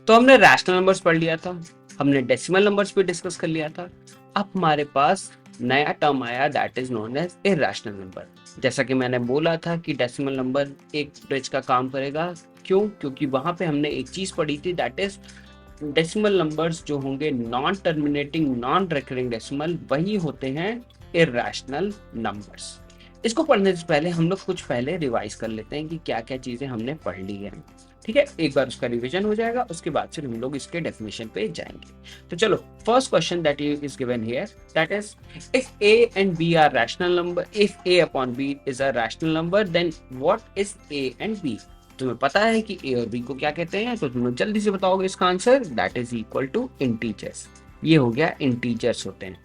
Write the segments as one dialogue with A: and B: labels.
A: तो हमने rational numbers पढ़ लिया था, हमने डेसिमल नंबर्स भी डिस्कस कर लिया था। अब हमारे पास नया टर्म आया that is known as irrational number. जैसा कि मैंने बोला था कि डेसिमल नंबर एक ब्रिज का काम करेगा। क्यों? क्योंकि वहां पे हमने एक चीज पढ़ी थी दैट इज डेसिमल नंबर्स जो होंगे non terminating non recurring decimal वही होते हैं इरैशनल नंबर्स। इसको पढ़ने से पहले हम लोग कुछ पहले रिवाइज कर लेते हैं कि क्या क्या चीजें हमने पढ़ ली है। ठीक है, एक बार उसका रिवीजन हो जाएगा, उसके बाद फिर हम लोग इसके डेफिनेशन पे जाएंगे। तो चलो, first question that is given here that is if a and b are rational number, if a upon b is a rational number, then what is a and b? तुम्हें पता है कि a और b को क्या कहते हैं, तो तुम लोग जल्दी से बताओगे इसका answer. That is equal to integers. ये हो गया, इंटीजर्स होते हैं।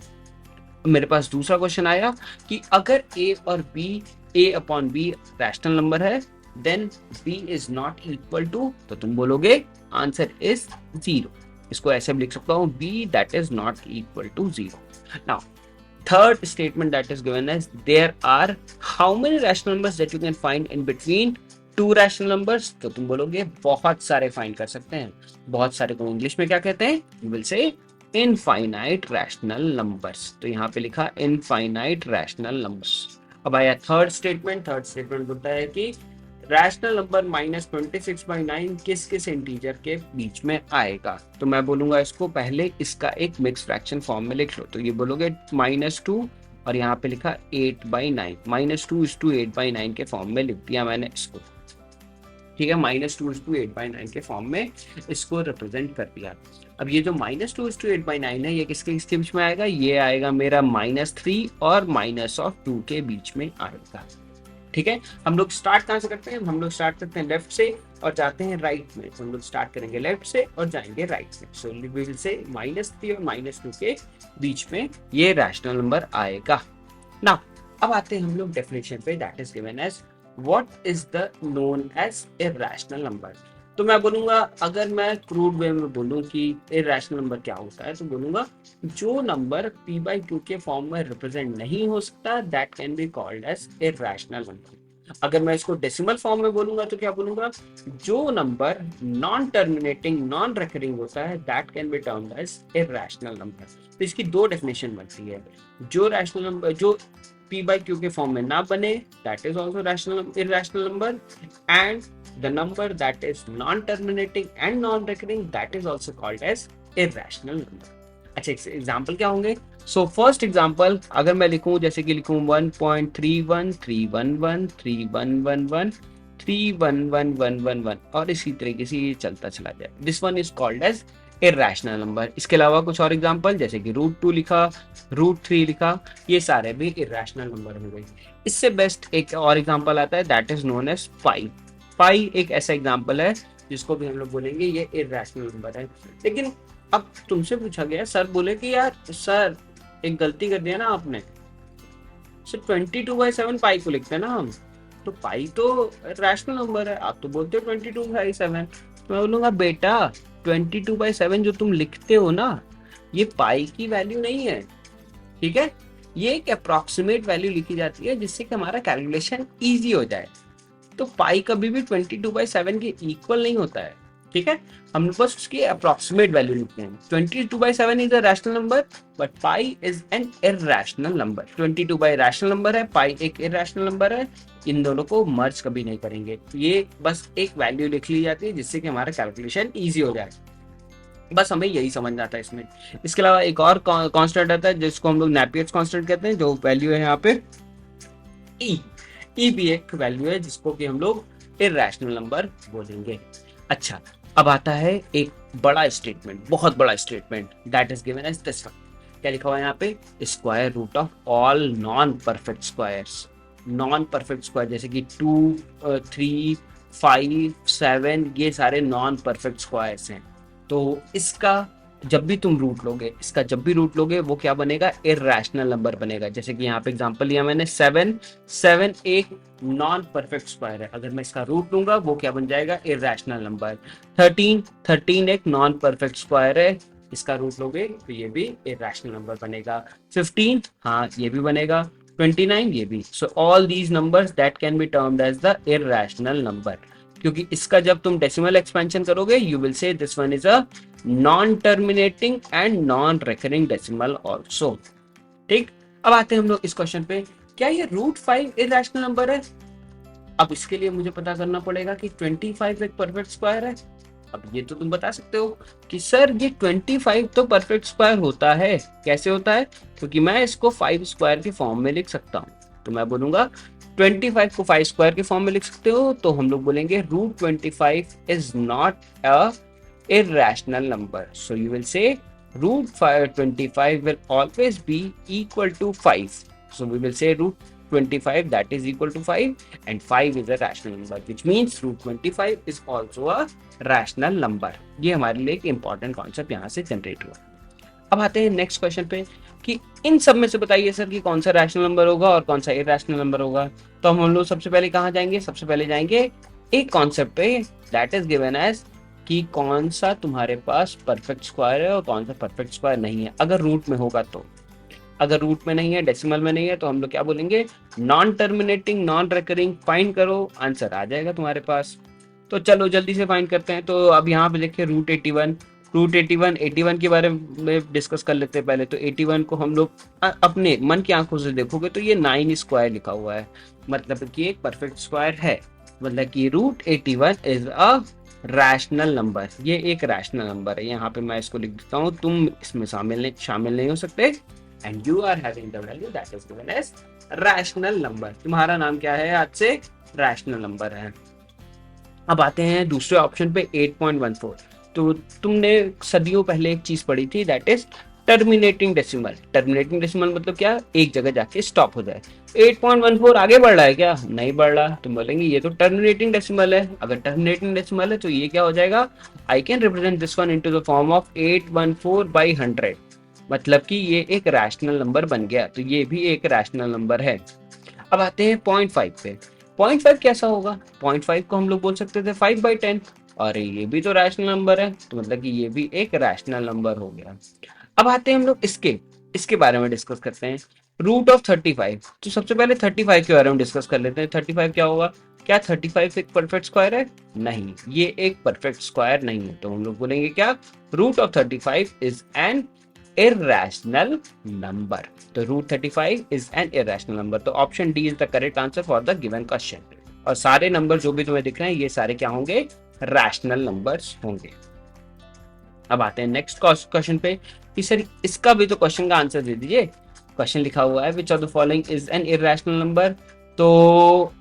A: मेरे पास दूसरा क्वेश्चन आया कि अगर a और b, a upon b rational number है, then b is not equal to, तो तुम बोलोगे आंसर इज 0। इसको ऐसे भी लिख सकता हूँ, b that is not equal to 0। Now third statement that is given as there are how many rational numbers that you can find in between two rational numbers, तो तुम बोलोगे बहुत सारे फाइंड कर सकते हैं। बहुत सारे को इंग्लिश में क्या कहते हैं? you will say infinite rational numbers. तो यहाँ पे लिखा इनफाइनाइट रैशनल नंबर्स। अब आया थर्ड स्टेटमेंट। थर्ड स्टेटमेंट बोलता है कि रैशनल नंबर -26/9 किस किस इंटीजर के बीच में आएगा। तो मैं बोलूंगा इसको पहले इसका एक मिक्स फ्रैक्शन फॉर्म में लिख लो। तो ये बोलोगे -2 और यहाँ पे लिखा 8/9, -2 8/9 के फॉर्म में लिख दिया मैंने इसको। ठीक है, -2 8/9 के फॉर्म में इसको रिप्रेजेंट कर दिया। अब ये जो -2 8/9 है, ये किसके किसके बीच में आएगा? ये आएगा मेरा -3 और -2 के बीच में आएगा। ठीक है, हम लोग स्टार्ट कहाँ से करते हैं? हम लोग स्टार्ट करते हैं लेफ्ट से और जाते हैं राइट में। तो हम लोग स्टार्ट करेंगे लेफ्ट से और जाएंगे राइट में। सो वी विल से -3 और -2 के बीच में ये रैशनल नंबर आएगा। नाउ अब आते हैं हम लोग डेफिनेशन पे that is given as what is the known as irrational number. तो मैं बोलूंगा, अगर मैं क्रूड वे में बोलूं कि इरैशनल नंबर क्या होता है, तो बोलूंगा जो नंबर p/2 के फॉर्म में रिप्रेजेंट नहीं हो सकता that can be called as irrational number. अगर मैं इसको डेसिमल फॉर्म में बोलूंगा तो क्या बोलूंगा? जो number non terminating non recurring होता है that can be termed as irrational number. तो इसकी दो डेफिनेशन बनती है। जो रैशनल नंबर जो p/q के फॉर्म में ना बने that is also rational irrational number, and the number that is non-terminating and non-recurring that is also called as irrational number। अच्छा, एग्जाम्पल क्या होंगे? सो फर्स्ट एग्जाम्पल अगर मैं लिखूं, जैसे कि लिखूं 1.31 311 3111 311111 और इसी तरीके से ये चलता चला जाए, this one is called as irrational number. इसके अलावा कुछ और एग्जाम्पल जैसे कि √2 लिखा, √3 लिखा, ये सारे भी इरैशनल नंबर हो गए। इससे बेस्ट एक और एग्जाम्पल आता है दैट इज नोन एज पाई। पाई एक ऐसा एग्जाम्पल है जिसको भी हम लोग बोलेंगे ये इरैशनल नंबर है। लेकिन अब तुमसे पूछा गया, सर बोले कि यार सर एक गलती कर दिया ना आपने, सर 22/7 पाई को लिखते हैं ना हम, तो पाई तो रैशनल नंबर है, आप तो बोलते हो 22/7। तो मैं बोलूंगा बेटा 22/7 जो तुम लिखते हो ना, ये पाई की वैल्यू नहीं है। ठीक है, ये एक अप्रोक्सीमेट वैल्यू लिखी जाती है जिससे कि हमारा कैलकुलेशन ईजी हो जाए। तो पाई कभी भी 22/7 के इक्वल नहीं होता है। ठीक है, हम बस उसकी अप्रोक्सीमेट वैल्यू लिखते हैं। 22/7 is a rational number but pi is an irrational number. 22 rational number है, पाई एक इरैशनल नंबर है। इन दोनों को मर्ज कभी नहीं करेंगे। ये बस एक वैल्यू लिख ली जाती है जिससे कि हमारा कैलकुलेशन ईजी हो जाए। बस हमें यही समझ आता है इसमें। इसके अलावा एक और कांस्टेंट आता है जिसको हम लोग नेपियर्स कांस्टेंट कहते हैं, जो वैल्यू है यहाँ पे ई भी एक वैल्यू है जिसको कि हम लोग इरैशनल नंबर बोलेंगे। अच्छा, अब आता है एक बड़ा स्टेटमेंट, बहुत बड़ा statement that is given as this one. क्या लिखा हुआ है यहाँ पे? Square root of all non perfect squares. Non perfect square जैसे कि 2 3 5 7 ये सारे नॉन परफेक्ट स्क्वायर्स हैं। तो इसका जब भी तुम रूट लोगे, इसका जब भी रूट लोगे वो क्या बनेगा? इरैशनल नंबर बनेगा। जैसे कि यहाँ पे एग्जांपल लिया मैंने 7 एक नॉन परफेक्ट स्क्वायर है, अगर मैं इसका रूट लूंगा वो क्या बन जाएगा? Irrational number. 13 एक नॉन परफेक्ट स्क्वायर है, इसका रूट लोगे तो ये भी इरैशनल नंबर बनेगा। 15 हाँ ये भी बनेगा। 29 ये भी। So all these numbers that can be termed as the irrational number. क्योंकि इसका जब तुम डेसिमल एक्सपेंशन करोगे you will say this one is a non terminating and non recurring decimal also. ठीक, अब आते हैं हम लोग इस क्वेश्चन पे, क्या ये √5 इरेशनल नंबर है? अब इसके लिए मुझे पता करना पड़ेगा कि 25 एक परफेक्ट स्क्वायर है। अब ये तो तुम बता सकते हो कि सर ये 25 तो परफेक्ट स्क्वायर होता है। कैसे होता है? क्योंकि मैं इसको 5 स्क्वायर के फॉर्म में लिख सकता हूँ। तो मैं बोलूंगा 25 को 5 स्क्वायर के फॉर्म में लिख सकते हो, तो हम लोग बोलेंगे √25 is not a irrational number. So you will say √25 will always be equal to 5. So we will say √25 that is equal to 5 and 5 is a rational number, which means √25 is also a rational number. ये हमारे लिए एक important concept यहाँ से generate हुआ। अब आते हैं नेक्स्ट क्वेश्चन पे कि इन सब में से बताइए सर कि कौन सा रैशनल नंबर होगा और कौन सा इरेशनल नंबर होगा। तो हम लोग सबसे पहले कहाँ जाएंगे? सबसे पहले जाएंगे एक कॉन्सेप्ट पे, दैट इज गिवन एज कि कौन सा तुम्हारे पास परफेक्ट स्क्वायर है और कौन सा परफेक्ट स्क्वायर नहीं है, अगर रूट में होगा तो। अगर रूट में नहीं है, डेसिमल में नहीं है, तो हम लोग क्या बोलेंगे? Non terminating, non recurring. Find करो, आंसर आ जाएगा तुम्हारे पास। तो चलो जल्दी से फाइंड करते हैं। तो अब यहाँ पे देखिए √81, √81 के बारे में डिस्कस कर लेते हैं पहले। तो 81 को हम लोग अपने मन की आंखों से देखोगे तो ये 9 स्क्वायर लिखा हुआ है, मतलब कि एक परफेक्ट स्क्वायर है, मतलब कि √81 इज अ रैशनल नंबर। ये एक रैशनल नंबर है। यहाँ पे मैं इसको लिख देता हूँ, तुम इसमें शामिल नहीं हो सकते। And you are having the value that is given as rational number. तुम्हारा नाम क्या है आज से? रैशनल नंबर है। अब आते हैं दूसरे ऑप्शन पे 8.14। तो तुमने सदियों पहले एक चीज पढ़ी थी, that is terminating decimal. Terminating decimal मतलब क्या? एक जगह जाके स्टॉप हो जाए। 8.14 आगे बढ़ रहा है क्या? नहीं बढ़ रहा। तुम बोलेंगे ये तो टर्मिनेटिंग डेसिमल है। अगर टर्मिनेटिंग डेसिमल है तो ये क्या हो जाएगा? I can represent this one into the form of 814/100, मतलब कि ये एक रैशनल नंबर बन गया। तो ये भी एक रैशनल नंबर है। अब आते हैं 0.5 पे। 0.5 कैसा होगा? 0.5 को हम लोग बोल सकते थे 5/10, और ये भी तो रैशनल नंबर है, तो मतलब कि ये भी एक रैशनल नंबर हो गया। अब आते हैं हम लोग इसके इसके बारे में डिस्कस करते हैं, √35। तो सबसे पहले 35 के बारे में डिस्कस कर लेते हैं। 35 क्या होगा? क्या 35 एक परफेक्ट स्क्वायर है? नहीं, ये एक परफेक्ट स्क्वायर नहीं है। तो हम लोग बोलेंगे क्या? √35 इज एन irrational number. तो √35 is an irrational number. तो option D is the correct answer for the given question. और सारे नंबर जो भी तुम्हें दिख रहे हैं ये सारे क्या होंगे? रैशनल नंबर्स होंगे। अब आते हैं नेक्स्ट क्वेश्चन पे कि सर इसका भी तो क्वेश्चन का आंसर दे दीजिए। क्वेश्चन लिखा हुआ है which of the following is an irrational number. तो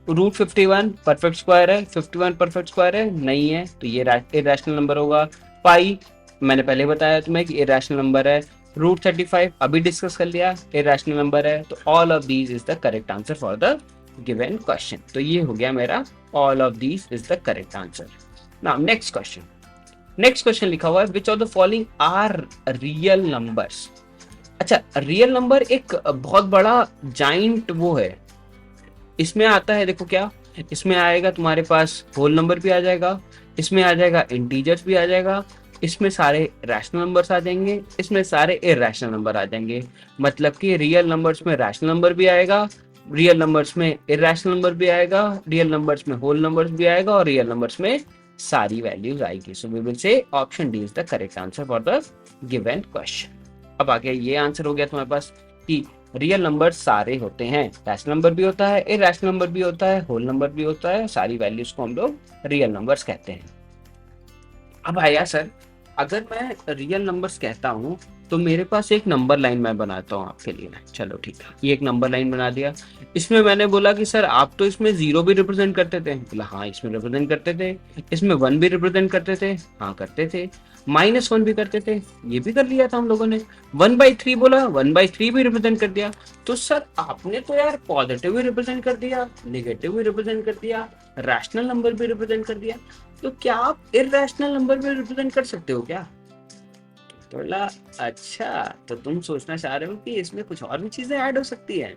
A: √51 परफेक्ट स्क्वायर है, 51 परफेक्ट स्क्वायर है? नहीं है, तो ये इरेशनल नंबर होगा। पाई मैंने पहले बताया तुम्हें कि इरेशनल नंबर है। √35 अभी डिस्कस कर लिया, इरेशनल नंबर है। तो all of these is the correct answer for the given question. तो ये हो गया मेरा all of these is the correct answer. Now next question. Next question लिखा हुआ है which of the following are real numbers. अच्छा, रियल नंबर एक बहुत बड़ा जाइंट वो है। इसमें आता है, देखो क्या इसमें आएगा, तुम्हारे पास होल नंबर भी आ जाएगा, इसमें आ जाएगा इंटीजर्स भी आ जाएगा, इसमें सारे रैशनल नंबर्स आ जाएंगे, इसमें सारे इरेशनल नंबर आ जाएंगे। मतलब कि रियल नंबर्स में रैशनल नंबर भी आएगा, रियल नंबर्स में इरेशनल नंबर भी आएगा, रियल नंबर्स में होल नंबर्स भी आएगा, और रियल नंबर्स में सारी वैल्यूज आएगी। So we will say option D is the correct answer for the given question. अब आगे ये आंसर हो गया तुम्हारे पास कि रियल नंबर सारे होते हैं, रैशनल नंबर भी होता है, इरेशनल नंबर भी होता है, होल नंबर भी होता है, सारी वैल्यूज को हम लोग रियल नंबर्स कहते हैं। अब आया सर, अगर मैं रियल नंबर्स कहता हूँ तो मेरे पास एक नंबर लाइन मैं बनाता हूँ आपके लिए। चलो ठीक है, ये एक नंबर लाइन बना दिया। इसमें मैंने बोला कि सर आप तो इसमें 0 भी रिप्रेजेंट करते थे। बोला हाँ, इसमें रिप्रेजेंट करते थे। इसमें 1 भी रिप्रेजेंट करते थे। हाँ करते थे। -1 भी करते थे, ये भी कर लिया था हम लोगों ने। 1/3 बोला, 1/3 भी रिप्रेजेंट कर दिया। तो सर आपने तो यार पॉजिटिव भी रिप्रेजेंट कर दिया, नेगेटिव भी रिप्रेजेंट कर दिया, रैशनल नंबर भी रिप्रेजेंट कर दिया, तो क्या आप इररेशनल नंबर भी रिप्रेजेंट कर सकते हो क्या? तो बोला अच्छा, तो तुम सोचना चाह रहे हो कि इसमें कुछ और भी चीजें ऐड हो सकती है।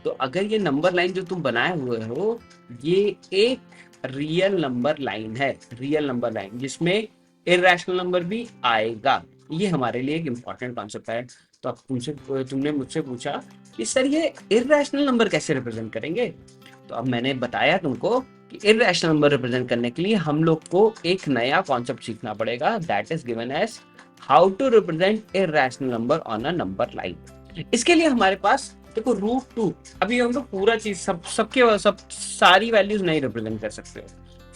A: तो अगर ये नंबर लाइन जो तुम बनाए हुए हो ये एक रियल नंबर लाइन है, रियल नंबर लाइन जिसमें इररेशनल नंबर भी आएगा। ये हमारे लिए एक इम्पॉर्टेंट कॉन्सेप्ट है। तो अब तुमने मुझसे पूछा कि सर ये इररेशनल नंबर कैसे रिप्रेजेंट करेंगे। तो अब मैंने बताया तुमको कि इररेशनल नंबर रिप्रेजेंट करने के लिए हम लोग को एक नया कॉन्सेप्ट सीखना पड़ेगा, that is given as how to represent irrational number on a number line. इसके लिए हमारे पास देखो √2, अभी हम लोग पूरा चीज सब सारी वैल्यूज नहीं रिप्रेजेंट कर सकते हो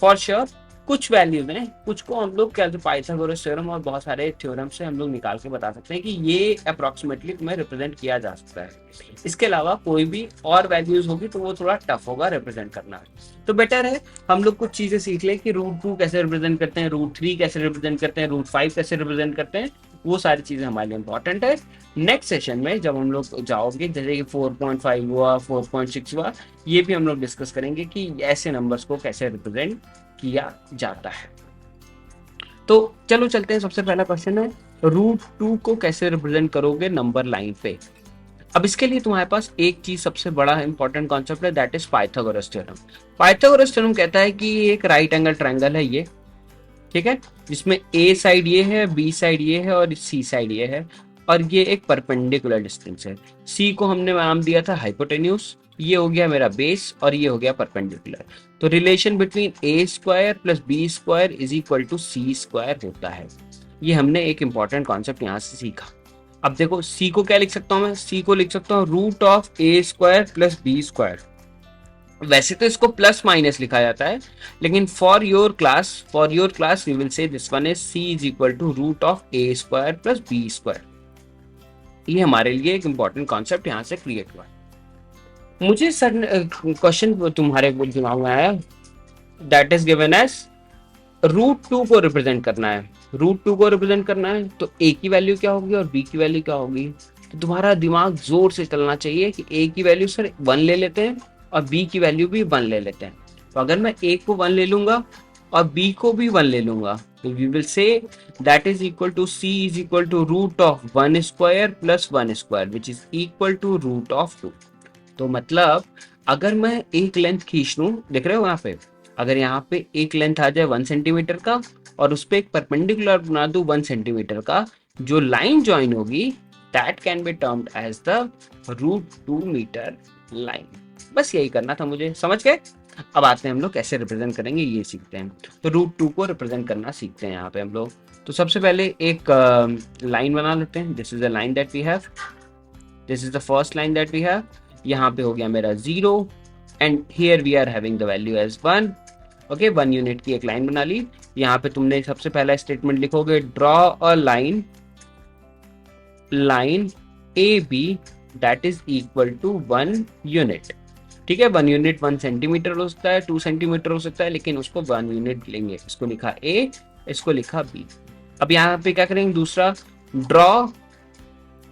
A: फॉर श्योर। कुछ वैल्यूज हैं, कुछ को हम लोग क्या पाइथागोरस थ्योरम और बहुत सारे थ्योरम से हम लोग निकाल के बता सकते हैं कि ये अप्रोक्सीमेटली तुम्हें रिप्रेजेंट किया जा सकता है। इसके अलावा कोई भी और वैल्यूज होगी तो वो थोड़ा टफ होगा रिप्रेजेंट करना। तो बेटर है हम लोग कुछ चीजें सीख ले कि √2 कैसे रिप्रेजेंट करते हैं, √3 कैसे रिप्रेजेंट करते हैं, √5 कैसे रिप्रेजेंट करते हैं, वो सारी चीजें हमारे लिए इंपॉर्टेंट है। नेक्स्ट सेशन में जब हम लोग जाओगे, जैसे कि 4.5 हुआ, 4.6 हुआ, ये भी हम लोग डिस्कस करेंगे कि ऐसे नंबर्स को कैसे रिप्रेजेंट किया जाता है। तो चलो चलते हैं, सबसे पहला क्वेश्चन है √2 को कैसे रिप्रेजेंट करोगे नंबर लाइन पे। अब इसके लिए तुम्हारे पास एक चीज सबसे बड़ा इंपॉर्टेंट कॉन्सेप्ट है, that is Pythagoras theorem. Pythagoras theorem कहता है कि ये एक राइट एंगल ट्रायंगल है ये, ठीक है, जिसमें ए साइड ये है, बी साइड ये है और सी साइड ये है, और ये एक परपेंडिकुलर डिस्टेंस है। सी को हमने नाम दिया था हाइपोटेन्यूज, ये हो गया मेरा बेस और ये हो गया परपेंडिकुलर। तो relation between A square plus B square is equal to C square होता है। ये हमने एक इंपॉर्टेंट कॉन्सेप्ट यहाँ से सीखा। अब देखो सी को क्या लिख सकता हूँ मैं, सी को लिख सकता हूँ √(a² + b²। वैसे तो इसको प्लस माइनस लिखा जाता है, लेकिन for your class we will say this one is c is equal to √(a² + b²। ये हमारे लिए एक इंपॉर्टेंट कॉन्सेप्ट यहाँ से क्रिएट हुआ। मुझे सर क्वेश्चन तुम्हारे दिमाग में आया, दैट इज गिवन एज √2 को रिप्रेजेंट करना है। √2 को रिप्रेजेंट करना है तो a की वैल्यू क्या होगी और b की वैल्यू क्या होगी। तो तुम्हारा दिमाग जोर से चलना चाहिए कि a की वैल्यू सर 1 ले लेते हैं और b की वैल्यू भी 1 ले लेते हैं। तो अगर मैं a को 1 ले लूंगा और b को भी 1 ले लूंगा तो we will say that is equal to c is equal to √(1² + 1²) which is equal to √2। तो मतलब अगर मैं एक लेंथ खींच लूं, देख रहे हो यहाँ पे, अगर यहाँ पे एक लेंथ आ जाए 1 सेंटीमीटर का और उस पर एक परपेंडिकुलर बना दूं 1 सेंटीमीटर का, जो लाइन ज्वाइन होगी that can be termed as the √2 metre line. बस यही करना था मुझे, समझ गए। अब आते हैं हम लोग कैसे रिप्रेजेंट करेंगे ये सीखते हैं। तो √2 को रिप्रेजेंट करना सीखते हैं यहाँ पे हम लोग। तो सबसे पहले एक लाइन बना लेते हैं। This is the line that we have, this is the first line that we have. यहाँ पे हो गया मेरा 0 and here we are having the value as 1। Okay, 1 unit की एक लाइन बना ली। यहाँ पे तुमने सबसे पहला स्टेटमेंट लिखोगे, draw a line A B that is equal to 1 unit. ठीक है, 1 यूनिट 1 सेंटीमीटर हो सकता है, 2 सेंटीमीटर हो सकता है, लेकिन उसको 1 यूनिट लेंगे। इसको लिखा ए, इसको लिखा बी। अब यहाँ पे क्या करेंगे, दूसरा ड्रॉ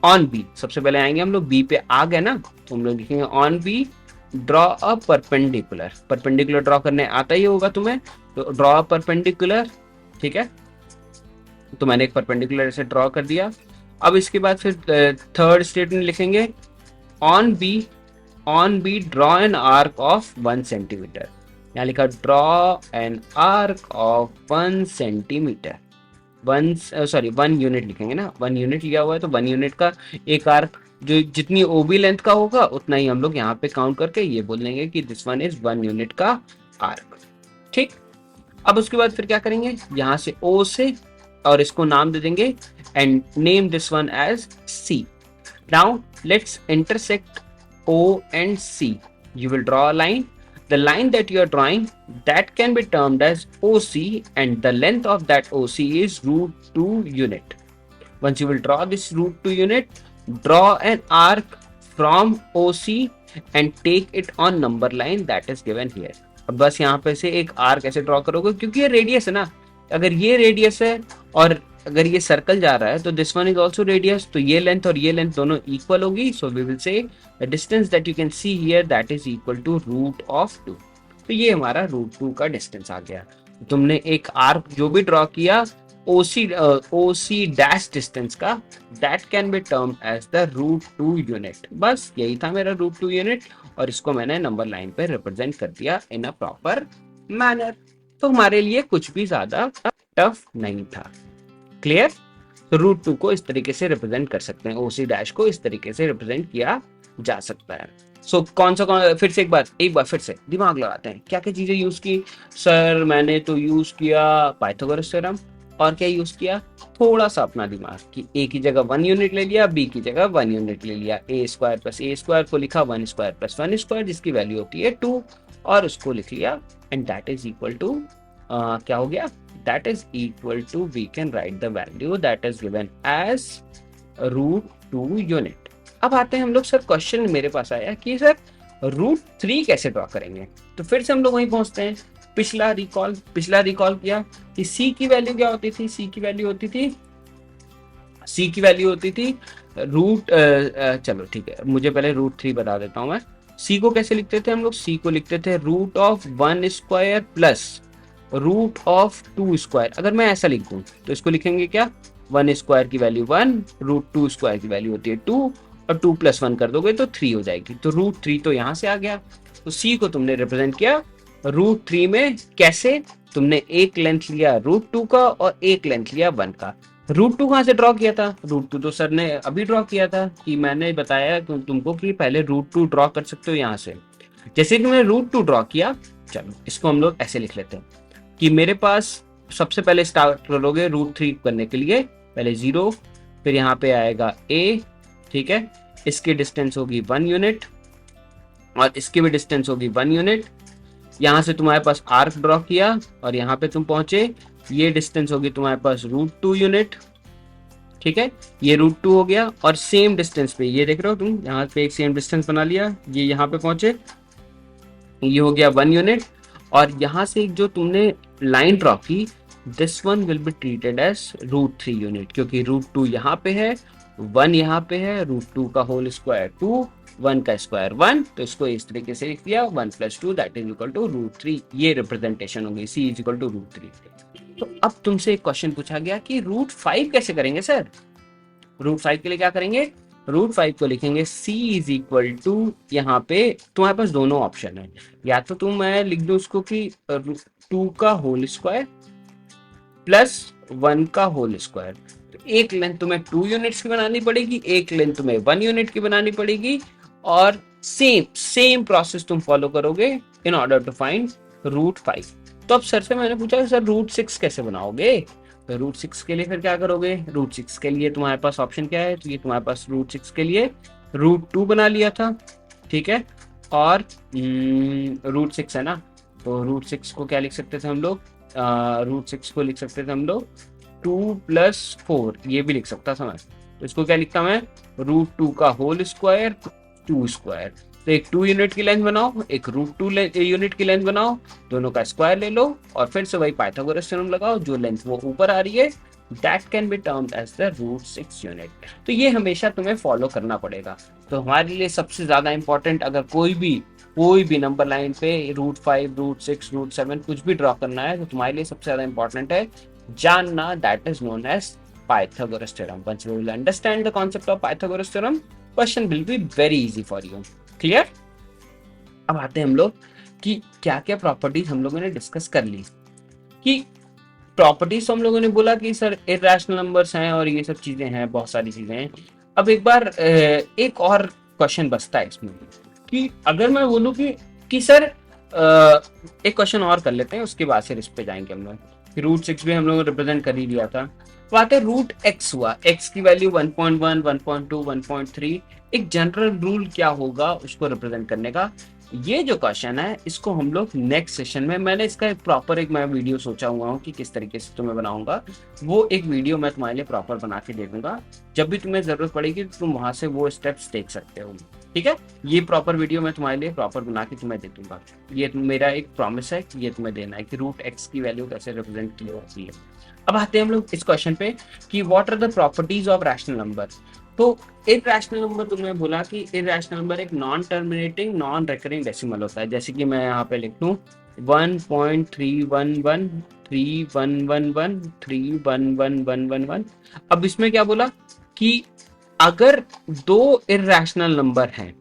A: ऑन बी। सबसे पहले आएंगे हम लोग बी पे, आ गए ना, तो हम लोग लिखेंगे on B draw a perpendicular. Perpendicular draw करने आता ही होगा तुम्हें, तो ड्रॉ अ परपेंडिकुलर। ठीक है, तो मैंने एक परपेंडिकुलर ऐसे ड्रॉ कर दिया। अब इसके बाद फिर थर्ड स्टेटमेंट लिखेंगे, on B draw an arc of 1 centimetre. यहाँ लिखा draw an arc of 1 centimetre. 1 unit लिखेंगे ना, 1 यूनिट लिया हुआ है तो 1 यूनिट का एक आर्क, जो जितनी ओबी लेंथ का होगा उतना ही हम लोग यहाँ पे काउंट करके ये बोल देंगे कि दिस वन इज 1 यूनिट का आर्क। ठीक, अब उसके बाद फिर क्या करेंगे, यहाँ से ओ से, और इसको नाम दे देंगे and name this one as C. Now let's intersect O and C. You will draw a line. The line that you are drawing, that can be termed as OC, and the length of that OC is √2 unit. Once you will draw this √2 unit, draw an arc from OC and take it on number line that is given here. अब बस यहाँ पे से एक arc ऐसे draw करोगे, क्योंकि ये रेडियस है ना। अगर ये रेडियस है और अगर ये सर्कल जा रहा है तो this one is also radius, तो ये लेंथ और ये लेंथ दोनों इक्वल होगी। So we will say the distance that you can see here that is equal to √2। तो ये हमारा √2 का डिस्टेंस आ गया। तुमने एक आर्क जो भी ड्रॉ किया OC डैश डिस्टेंस का, that can be termed as the √2 unit. बस यही था मेरा √2 यूनिट, और इसको मैंने नंबर लाइन पे रिप्रेजेंट कर दिया इन अ प्रॉपर मैनर। तो हमारे लिए कुछ भी ज्यादा टफ नहीं था। क्लियर? तो √2 को इस तरीके से रिप्रेजेंट कर सकते हैं, OC डैश को इस तरीके से रिप्रेजेंट किया जा सकता है। सो फिर से एक बार फिर से दिमाग लगाते हैं, क्या क्या चीजें यूज की। सर मैंने तो यूज किया पाइथागोरस थ्योरम, और क्या यूज किया, थोड़ा सा अपना दिमाग, कि ए की जगह 1 यूनिट ले लिया, बी की जगह 1 यूनिट ले लिया, A square plus A square को लिखा 1 स्क्वायर प्लस 1 स्क्वायर जिसकी वैल्यू होती है 2, और उसको लिख लिया, and that is equal to क्या हो गया, that is equal to we can write the value that is given as √2 unit. अब आते हैं हम लोग, सर क्वेश्चन मेरे पास आया कि सर √3 कैसे ड्रॉ करेंगे। तो फिर से हम लोग वहीं पहुंचते हैं, पिछला रिकॉल किया कि सी की वैल्यू क्या होती थी, सी की वैल्यू होती थी रूट चलो ठीक है, मुझे पहले √3 बता देता हूं मैं। सी को कैसे लिखते थे हम लोग, सी को लिखते थे √1² प्लस √2²। अगर मैं ऐसा लिख दूं तो इसको लिखेंगे क्या, 1 स्क्वायर की वैल्यू 1, √2 स्क्वायर की वैल्यू होती है 2, और 2 + 1 कर दोगे तो 3 हो जाएगी। तो √3 तो यहाँ से आ गया। तो सी को तुमने रिप्रेजेंट किया √3 में, कैसे, तुमने एक लेंथ लिया √2 का और एक लेंथ लिया 1 का। √2 कहाँ से ड्रॉ किया था, √2 तो सर ने अभी ड्रॉ किया था, कि मैंने बताया तुमको कि पहले √2 ड्रॉ कर सकते हो यहाँ से। जैसे कि मैंने √2 ड्रॉ किया, चलो इसको हम लोग ऐसे लिख लेते हैं कि मेरे पास सबसे पहले स्टार्ट करोगे √3 करने के लिए, पहले 0, फिर यहाँ पे आएगा a, ठीक है, इसकी डिस्टेंस होगी 1 यूनिट और इसकी भी डिस्टेंस होगी 1 यूनिट। यहाँ से तुम्हारे पास आर्क ड्रॉ किया और यहाँ पे तुम पहुंचे, ये डिस्टेंस होगी तुम्हारे पास √2 यूनिट, ठीक है, ये √2 हो गया। और सेम डिस्टेंस पे ये देख रहे हो तुम, यहाँ पे एक सेम डिस्टेंस बना लिया, ये यहाँ पे पहुंचे, ये हो गया 1 यूनिट। और यहाँ से जो तुमने लाइन ड्रॉ की, this one will be treated as √3 unit, क्योंकि √2 यहाँ पे है, 1 यहाँ पे है, √2 का होल स्क्वायर 2, 1 का स्क्वायर 1, तो इसको इस तरीके से लिख दिया 1 + 2 दैट इज इक्वल टू √3। ये रिप्रेजेंटेशन होगी, सी इज इक्वल टू √3। तो अब तुमसे एक क्वेश्चन पूछा गया कि √5 कैसे करेंगे सर। √5 के लिए क्या करेंगे, √5 को लिखेंगे c इज इक्वल टू, यहाँ पे तुम्हारे पास दोनों ऑप्शन है, या तो तुम मैं लिख दूं उसको कि 2 का होल स्क्वायर प्लस 1 का होल स्क्वायर। तो एक लेंथ तुम्हें 2 यूनिट्स की बनानी पड़ेगी, एक लेंथ तुम्हें 1 यूनिट की बनानी पड़ेगी, और सेम प्रोसेस तुम फॉलो करोगे इन ऑर्डर टू फाइंड √5। तो अब सर से मैंने पूछा सर √6 कैसे बनाओगे, तो √6 के लिए फिर क्या करोगे, √6 के लिए तुम्हारे पास ऑप्शन क्या है, तो ये तुम्हारे पास √6 के लिए √2 बना लिया था, ठीक है, और √6 है ना, तो √6 को क्या लिख सकते थे हम लोग, √6 को लिख सकते थे हम लोग 2 + 4, ये भी लिख सकता था मैं। तो इसको क्या लिखता मैं, √2 का होल स्क्वायर 2 स्क्वायर। तो एक 2 यूनिट की लेंथ बनाओ, एक √2 यूनिट की लेंथ बनाओ, दोनों का स्क्वायर ले लो और फिर से वही पाइथागोरस थ्योरम लगाओ, जो लेंथ वो ऊपर आ रही है that can be termed as the √6 unit. तो ये हमेशा तुम्हें फॉलो करना पड़ेगा। तो हमारे लिए सबसे ज्यादा इंपॉर्टेंट, अगर कोई भी नंबर लाइन पे √5, √6, √7 कुछ भी ड्रॉ करना है, तो तुम्हारे लिए सबसे ज्यादा इंपॉर्टेंट है जानना that is known as Pythagoras theorem. Once you will understand the concept of Pythagoras theorem, question will be very easy for you. Clear. अब आते हैं हम लोग कि क्या क्या प्रॉपर्टीज हम लोगों ने डिस्कस कर ली। कि प्रॉपर्टीज तो हम लोगों ने बोला कि सर इरैशनल नंबर्स हैं और ये सब चीजें हैं, बहुत सारी चीजें हैं। अब एक बार एक और क्वेश्चन बचता है इसमें, कि अगर मैं बोलूं कि सर एक क्वेश्चन और कर लेते हैं, उसके बाद फिर इस पे जाएंगे हम लोग। √6 भी हम लोग रिप्रेजेंट कर ही लिया था। तो आते √x हुआ, x की वैल्यू 1.1, 1.2, 1.3। एक जनरल रूल क्या होगा उसको रिप्रेजेंट करने का, ये जो क्वेश्चन है इसको हम लोग नेक्स्ट सेशन में, मैंने इसका एक प्रॉपर मैं वीडियो सोचा हुआ हूँ कि किस तरीके से तुम्हें बनाऊंगा, वो एक वीडियो मैं तुम्हारे लिए प्रॉपर बना के दे दूंगा। जब भी तुम्हें जरूरत पड़ेगी तो तुम वहां से वो स्टेप्स देख सकते हो, ठीक है। ये प्रॉपर वीडियो मैं तुम्हारे लिए प्रॉपर बना के तुम्हें दे दूंगा। ये मेरा एक प्रॉमिस है कि ये तुम्हें देना है कि √x की वैल्यू कैसे रिप्रेजेंट की जाती है। अब आते हैं हम लोग इस क्वेश्चन पे कि what are the properties of rational number. तो इरैशनल नंबर तुमने बोला कि इरैशनल नंबर एक non terminating non recurring decimal होता है। जैसे कि मैं यहाँ पे लिख दूं 1.311 311 31111। अब इसमें क्या बोला कि अगर दो इरैशनल नंबर हैं,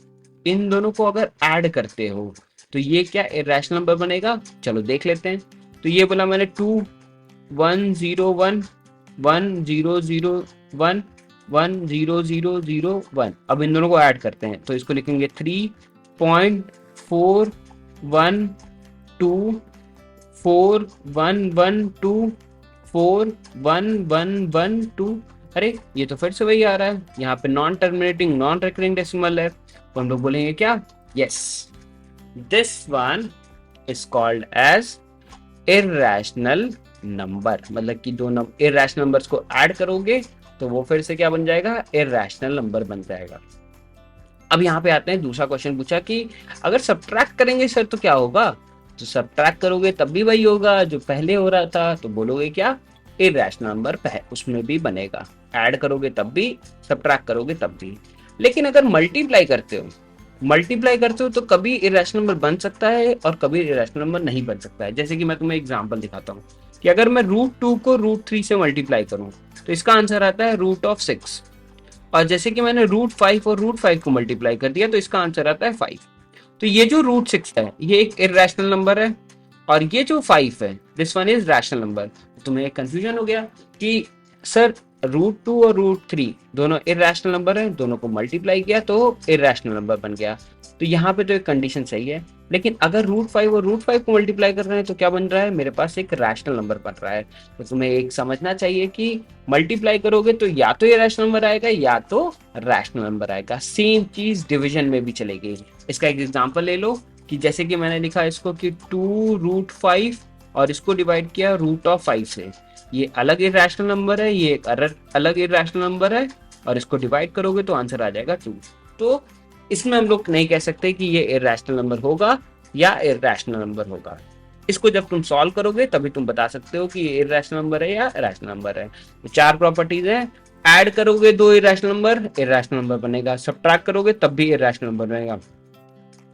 A: इन दोनों को अगर ऐड करते हो तो ये क्या इरैशनल नंबर बनेगा, चलो देख लेते हैं। तो ये बोला मैंने 2 1 0 1 1 0 0 1 1 0 0 0 1। अब इन दोनों को ऐड करते हैं तो इसको लिखेंगे 3 0.41124112411112। अरे ये तो फिर से वही आ रहा है, यहाँ पे non terminating non recurring decimal है, तो हम लोग बोलेंगे क्या? Yes, this one is called as irrational number. मतलब कि दो इर्रेशनल नंबर्स को ऐड करोगे तो वो फिर से क्या बन जाएगा? इर्रेशनल नंबर बन जाएगा। अब यहाँ पे आते हैं, दूसरा क्वेश्चन पूछा कि अगर सब्ट्रैक्ट करेंगे सर तो क्या होगा? तो सब्ट्रैक्ट करोगे तब भी वही होगा जो पहले हो रहा था, तो बोलोगे क्या? इर्रेशनल नंबर उसमें भी बनेगा। ऐड करोगे तब भी, सब्ट्रैक्ट करोगे तब भी। लेकिन अगर मल्टीप्लाई करते हो तो कभी इरेशनल नंबर बन सकता है और कभी इरेशनल नंबर नहीं बन सकता है। जैसे कि मैं तुम्हें एग्जांपल दिखाता हूँ कि अगर मैं √2 को √3 से मल्टीप्लाई करूँ तो इसका आंसर आता है √6। और जैसे कि मैंने √5 और √5 को मल्टीप्लाई कर दिया तो इसका आंसर आता है 5। तो ये जो √6 है ये एक इरेशनल नंबर है, और ये जो 5 है this one is rational number. तुम्हें एक कंफ्यूजन हो गया कि सर √2 और √3 दोनों इरेशनल नंबर है, दोनों को मल्टीप्लाई किया तो इरेशनल नंबर बन गया। तो यहाँ पे तो एक कंडीशन सही है, लेकिन अगर √5 और √5 को मल्टीप्लाई कर रहे हैं तो क्या बन रहा है? मेरे पास एक रैशनल नंबर बन रहा है। तो तुम्हें एक समझना चाहिए कि मल्टीप्लाई करोगे तो या तो ये रैशनल नंबर आएगा या तो रैशनल नंबर आएगा। सेम चीज डिवीजन में भी चलेगी। इसका एक एग्जांपल ले लो कि जैसे कि मैंने लिखा इसको कि 2√5 और इसको डिवाइड किया √5 से। ये अलग इरेशनल नंबर है, ये एक अलग इरेशनल नंबर है, और इसको डिवाइड करोगे तो आंसर आ जाएगा 2। तो इसमें हम लोग नहीं कह सकते कि ये इरेशनल नंबर होगा या इरेशनल नंबर होगा। इसको जब तुम सॉल्व करोगे तभी तुम बता सकते हो कि ये इरेशनल नंबर है या रैशनल नंबर है। तो 4 प्रॉपर्टीज है। ऐड करोगे 2 इरेशनल नंबर, इरेशनल नंबर बनेगा। सब्ट्रैक्ट करोगे तब भी इरेशनल नंबर बनेगा।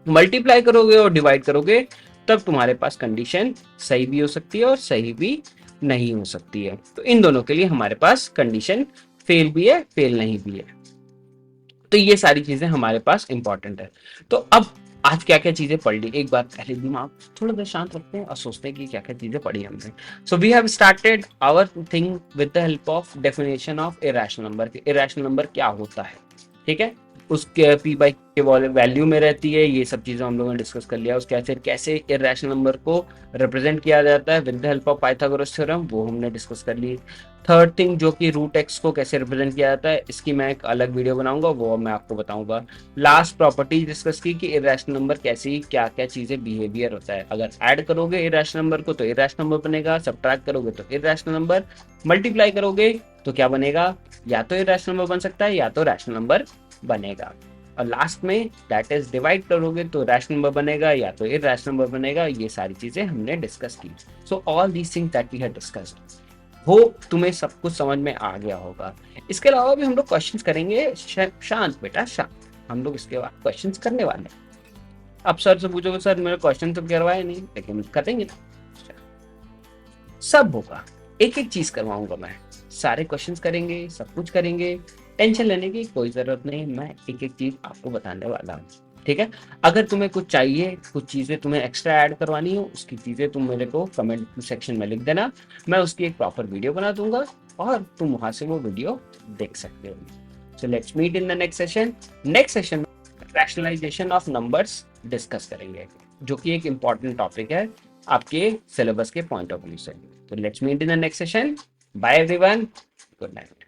A: मल्टीप्लाई करोगे और डिवाइड करोगे तब तुम्हारे पास कंडीशन सही भी हो सकती है और सही भी नहीं हो सकती है। तो इन दोनों के लिए हमारे पास कंडीशन फेल भी है, फेल नहीं भी है। तो ये सारी चीजें हमारे पास इंपॉर्टेंट है। तो अब आज क्या क्या चीजें पढ़ ली, एक बार पहले दिमाग थोड़ा देर शांत रखते हैं और सोचते हैं कि क्या क्या चीजें पढ़ी हमने। So we have started our thing with the help of definition of irrational number. Irrational number क्या होता है, ठीक है, उसके पी बाई के वैल्यू में रहती है, ये सब चीजें हम लोगों ने डिस्कस कर लिया। उसके बाद फिर कैसे इरेशनल नंबर को रिप्रेजेंट किया जाता है with the help of Pythagoras theorem, वो हमने डिस्कस कर ली। थर्ड थिंग जो कि √x को कैसे रिप्रेजेंट किया जाता है, इसकी मैं एक अलग वीडियो बनाऊंगा, वो मैं आपको बताऊंगा। लास्ट प्रॉपर्टी डिस्कस की कि इरेशनल नंबर कैसी क्या क्या चीजें बिहेवियर होता है। अगर ऐड करोगे इरेशनल नंबर को तो इरेशनल नंबर बनेगा, सब्ट्रैक्ट करोगे तो इरेशनल नंबर, मल्टीप्लाई करोगे तो क्या बनेगा? या तो इरेशनल नंबर बन सकता है या तो रैशनल नंबर बनेगा। और लास्ट में दैट इज डिवाइड करोगे तो रैशनल नंबर बनेगा या तो इरेशनल नंबर बनेगा। ये सारी चीजें हमने डिस्कस की। So all these things that we have discussed, हो तुम्हें सब कुछ समझ में आ गया होगा। इसके अलावा भी हम लोग क्वेश्चंस करेंगे। शांत बेटा शांत, हम लोग इसके बाद क्वेश्चंस करने वाले हैं। अब सर से पूछोगे सर मेरे क्वेश्चन तो करवाए नहीं, लेकिन करेंगे ना, सब होगा। एक एक चीज करवाऊंगा मैं, सारे क्वेश्चंस करेंगे, सब कुछ करेंगे। टेंशन लेने की कोई जरूरत नहीं, मैं एक एक चीज आपको बताने वाला हूँ, ठीक है। अगर तुम्हें कुछ चाहिए, कुछ चीजें तुम्हें एक्स्ट्रा ऐड करवानी हो, उसकी चीजें तुम मेरे को कमेंट सेक्शन में लिख देना, मैं उसकी एक प्रॉपर वीडियो बना दूंगा और तुम वहां से वो वीडियो देख सकते हो। So let's meet in the next session. Next session में रैशनलाइजेशन ऑफ नंबर्स डिस्कस करेंगे, जो कि एक इंपॉर्टेंट टॉपिक है आपके सिलेबस के पॉइंट ऑफ व्यू से। तो let's meet in the next session. Bye everyone, good night.